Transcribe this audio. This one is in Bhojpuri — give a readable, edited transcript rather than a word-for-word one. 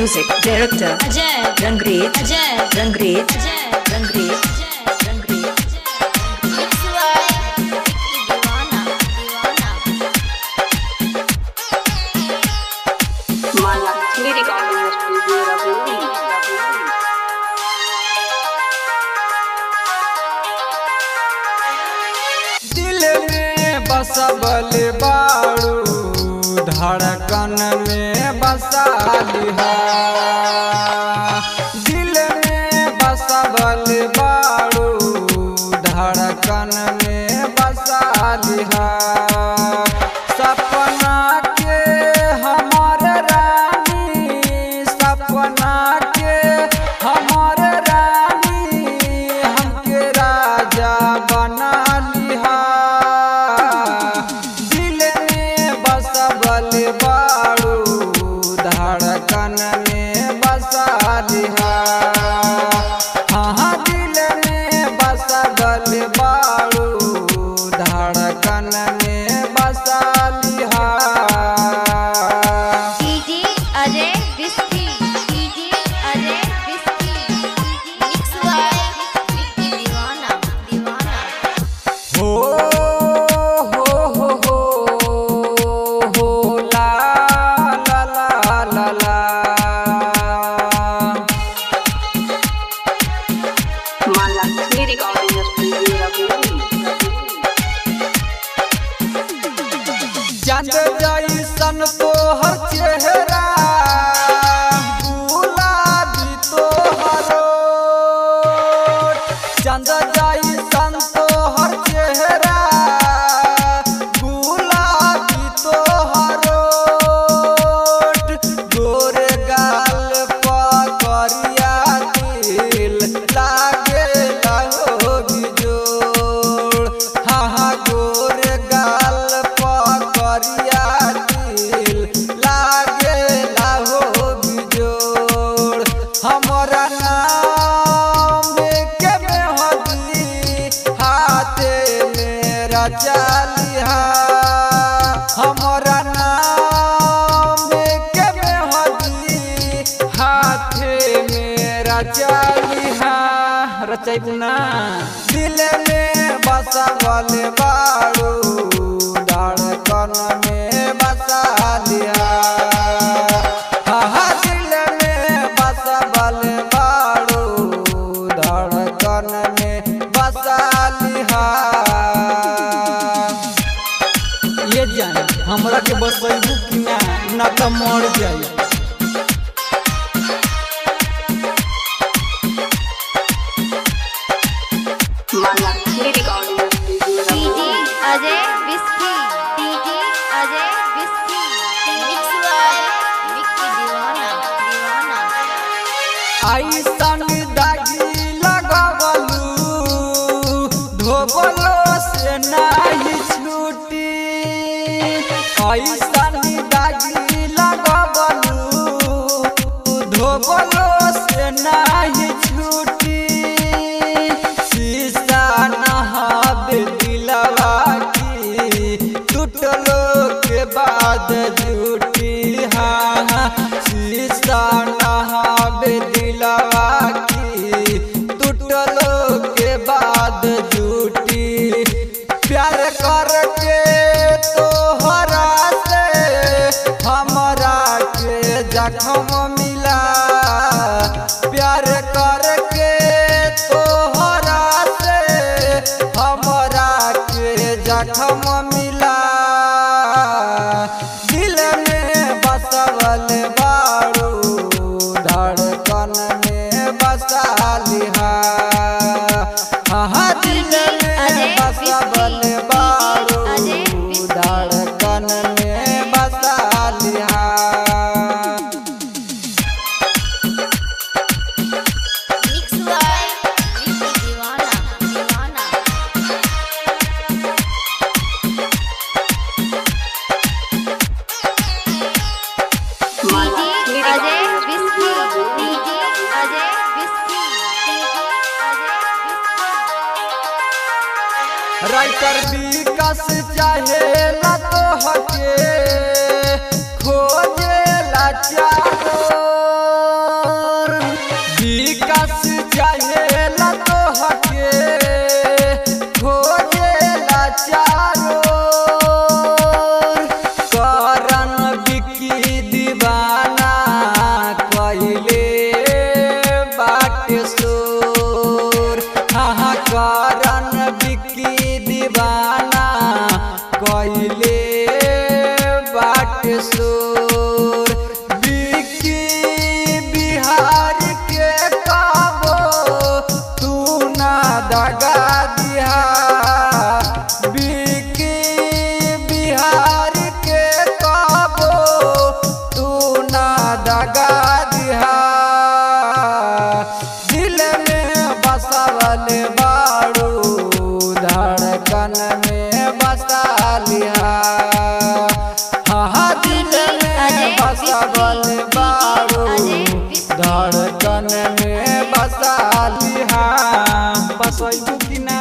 Music Director Ajay Rangreet Ajay Rangreet Ajay Rangreet Rangreet Mix by Diwana Malakshmi Recording Studio Rabuni दिल में बसबल बाड़ू धड़कन में बसा लिहा दिल में बसबल बाड़ू धड़कन में बसा लिहा सपना के हमार रानी सपना के हमार रानी हमके राजा बना लिहा दिल में बसबल बाड़ू धड़कन में बसा लिहा हाँ दिल में बसबल बाड़ू धड़कन में बसा लिहा DJ Ajay Whiskey DJ Ajay Whiskey Mix by Diwana हो ला ला ला ला ला Malakshmi Recording Studio Rabuni चंद जैसन तोहर चेहरा गुलाबी तोहर चंद जैसन तोहर चेहरा गुलाबी तोहर गोरे गाल पकड़िया दिल लागे होगी जोड़ हाँ गोरे गाल पकड़िया दिल लागे होगी जोड़ हमरा नाम के मेहंदी हाथे मेरा चालिहा हमरा नाम के मेहंदी हाथे मेरा चालिहा रचाई पुना दिल में बसबल बाड़ू धड़कन में बसा लिहा हाँ दिल में बसबल बाड़ू धड़कन में बसा लिहा ये जान हमरा के बसैबू कि ना तो मर जाई Malakshmi Recording Studio DJ Rabuni Ajay Whiskey DJ Ajay Whiskey Mix by Diwana ऐसन दागी लगवलू धोबलो से नहीं छूटी ऐसन दागी लगवलू धोबलो से नहीं छूटी शीशा नहाबे दिलवा की टूटलो के बाद झूठी हाँ शीशा नहाबे दिलवा की टूटलो के बाद झूठी प्यार करके तोहरा से हमरा के जख्म मिला प्यार करके तोहरा से हमरा के जख्म मिला दिल में बसबल बाड़ू धड़कन में बसा लिहा हाँ दिल में बसबल बाड़ू धड़कन में बसा लिहा Mix by Diwana कइले बाट सोर बिकी बिहार के काबो तू ना दगा दिहा बिकी बिहार के काबो तू ना दगा दिहा दिल में बसावल बारू धड़कन में बसा लिहा हाँ दिल में बसावल बारू धड़कन में बसा लिहा बसैबू कि ना।